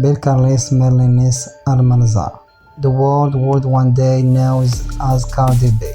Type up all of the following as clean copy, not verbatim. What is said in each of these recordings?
Belcalis Marlenis Almánzar, the world would one day knows as Cardi B,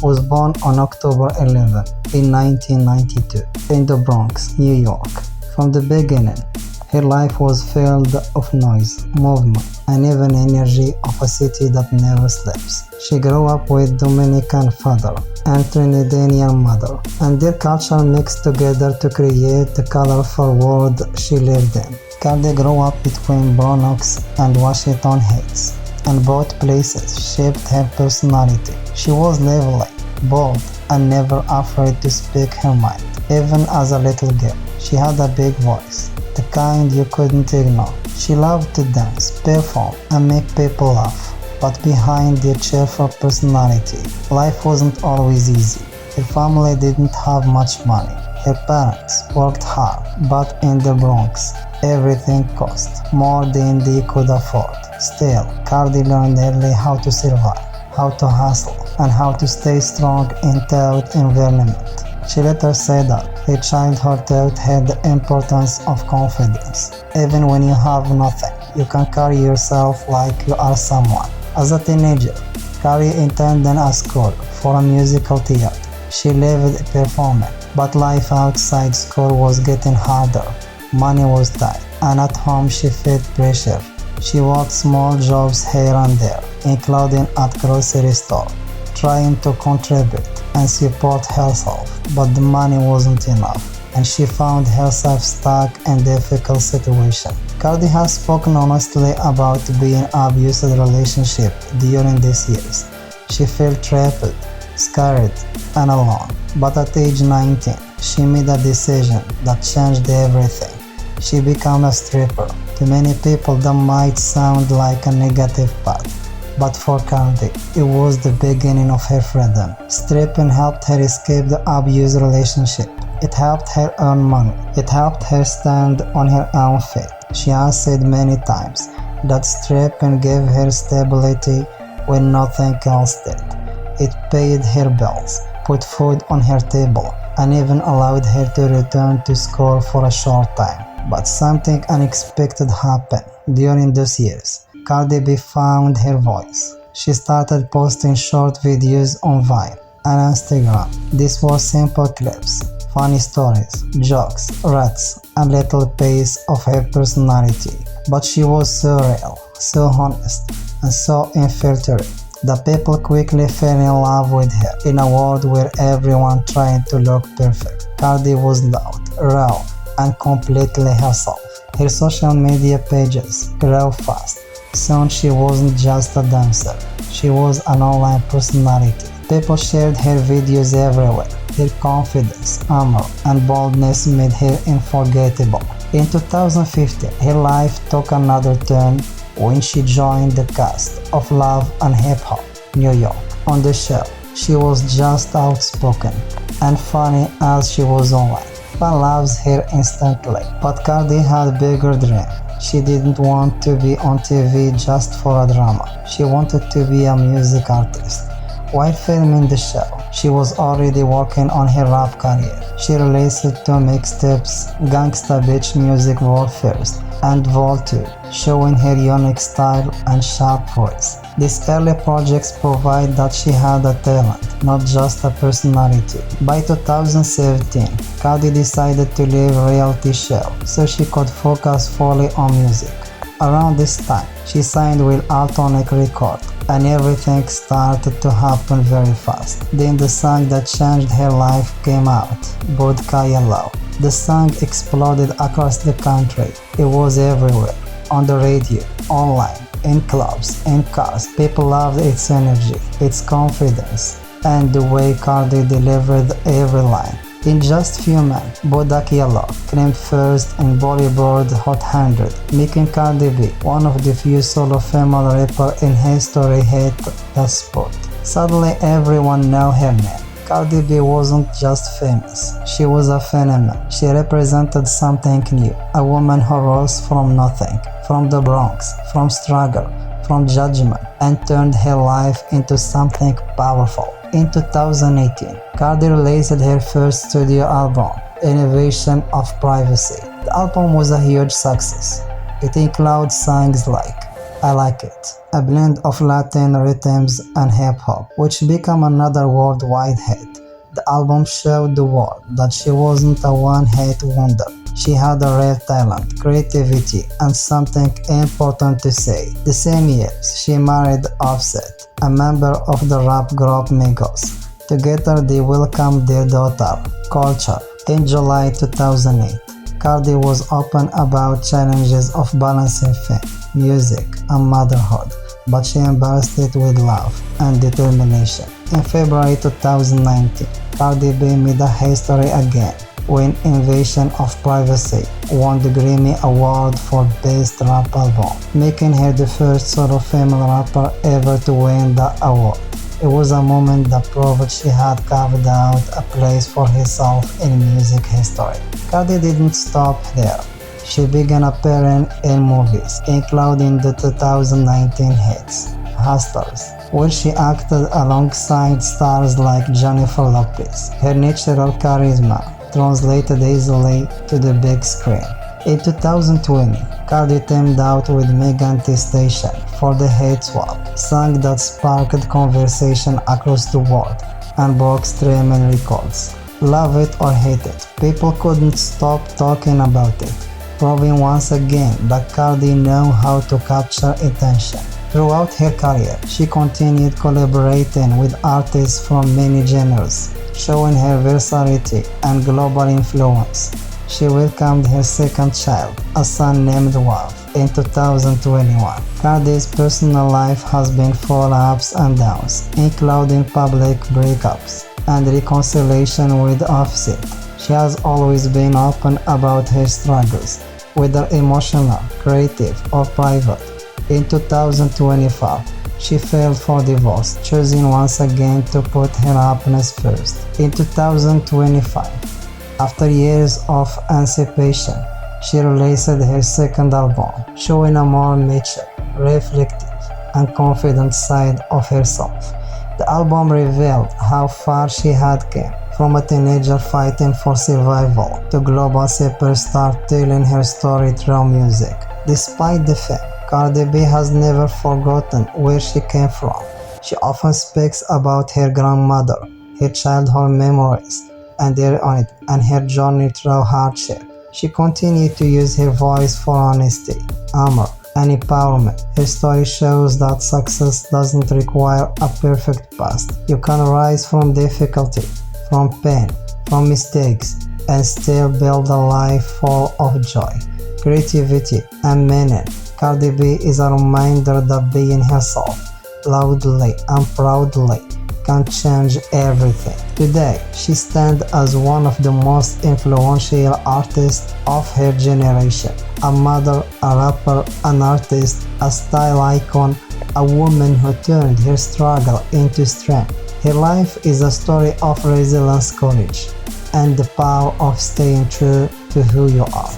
was born on October 11 in 1992 in the Bronx, New York. From the beginning, her life was filled of noise, movement, and even energy of a city that never sleeps. She grew up with Dominican father and Trinidadian mother, and their culture mixed together to create the colorful world she lived in. Cardi grew up between Bronx and Washington Heights, and both places shaped her personality. She was lively, bold, and never afraid to speak her mind. Even as a little girl, she had a big voice, the kind you couldn't ignore. She loved to dance, perform, and make people laugh. But behind their cheerful personality, life wasn't always easy. Her family didn't have much money. Her parents worked hard, but in the Bronx, everything cost more than they could afford. Still, Cardi learned early how to survive, how to hustle, and how to stay strong in tough environment. She later said that her childhood taught her the importance of confidence. Even when you have nothing, you can carry yourself like you are someone. As a teenager, Cardi intended a school for a musical theater. She loved performing, but life outside school was getting harder. Money was tight, and at home she felt pressure. She worked small jobs here and there, including at grocery store, trying to contribute and support herself, but the money wasn't enough, and she found herself stuck in difficult situation. Cardi has spoken honestly about being in an abusive relationship during these years. She felt trapped, scared, and alone, but at age 19, she made a decision that changed everything. She became a stripper. To many people that might sound like a negative path, but for Cardi, it was the beginning of her freedom. Stripping helped her escape the abusive relationship. It helped her earn money. It helped her stand on her own feet. She has said many times that stripping gave her stability when nothing else did. It paid her bills, put food on her table, and even allowed her to return to school for a short time. But something unexpected happened during those years. Cardi B found her voice. She started posting short videos on Vine and Instagram. These were simple clips, funny stories, jokes, raps, and little piece of her personality. But she was so real, so honest, and so unfiltered that people quickly fell in love with her. In a world where everyone tried to look perfect, Cardi was loud, raw, and completely herself. Her social media pages grew fast. Soon she wasn't just a dancer, she was an online personality. People shared her videos everywhere. Her confidence, humor, and boldness made her unforgettable. In 2015, her life took another turn when she joined the cast of Love and Hip Hop New York. On the show, she was just outspoken and funny as she was online. Fan loves her instantly, but Cardi had bigger dreams. She didn't want to be on TV just for a drama. She wanted to be a music artist. While filming the show, she was already working on her rap career. She released 2 mixtapes, Gangsta Bitch Music World First and Vol 2, showing her unique style and sharp voice. These early projects provide that she had a talent, not just a personality. By 2017, Cardi decided to leave reality show so she could focus fully on music. Around this time, she signed with Altonic Records, and everything started to happen very fast. Then the song that changed her life came out, Vodka Yellow. The song exploded across the country. It was everywhere, on the radio, online, in clubs, in cars. People loved its energy, its confidence, and the way Cardi delivered every line. In just few months, Bodak Yellow claimed first in Billboard Hot 100, making Cardi B one of the few solo female rappers in history hit the spot. Suddenly everyone knew her name. Cardi B wasn't just famous, she was a phenomenon. She represented something new, a woman who rose from nothing, from the Bronx, from struggle, from judgment, and turned her life into something powerful. In 2018, Cardi released her first studio album, Invasion of Privacy. The album was a huge success. It includes songs like I Like It, a blend of Latin rhythms and hip-hop, which became another worldwide hit. The album showed the world that she wasn't a one-hit wonder. She had a real talent, creativity, and something important to say. The same year, she married Offset, a member of the rap group Migos. Together they welcomed their daughter, Culture. In July 2008, Cardi was open about challenges of balancing fame, music, and motherhood, but she embraced it with love and determination. In February 2019, Cardi B made a history again when Invasion of Privacy won the Grammy Award for Best Rap Album, making her the first solo female rapper ever to win the award. It was a moment that proved she had carved out a place for herself in music history. Cardi didn't stop there. She began appearing in movies, including the 2019 hits Hustlers, where she acted alongside stars like Jennifer Lopez. Her natural charisma translated easily to the big screen. In 2020, Cardi teamed out with Megan Thee Stallion for the hit Swap, song that sparked conversation across the world and broke streaming records. Love it or hate it, people couldn't stop talking about it, proving once again that Cardi knew how to capture attention. Throughout her career, she continued collaborating with artists from many genres, showing her versatility and global influence. She welcomed her second child, a son named Wav, in 2021. Cardi's personal life has been full of ups and downs, including public breakups and reconciliation with Offset. She has always been open about her struggles, whether emotional, creative, or private. In 2025, she filed for divorce, choosing once again to put her happiness first. In 2025, after years of anticipation, she released her second album, showing a more mature, reflective, and confident side of herself. The album revealed how far she had come, from a teenager fighting for survival to global superstar telling her story through music. Despite the fame, Cardi B has never forgotten where she came from. She often speaks about her grandmother, her childhood memories, and her journey through hardship. She continued to use her voice for honesty, humor, and empowerment. Her story shows that success doesn't require a perfect past. You can rise from difficulty, from pain, from mistakes, and still build a life full of joy, creativity, and meaning. Cardi B is a reminder that being herself, loudly and proudly, can change everything. Today, she stands as one of the most influential artists of her generation. A mother, a rapper, an artist, a style icon, a woman who turned her struggle into strength. Her life is a story of resilience, courage, and the power of staying true to who you are.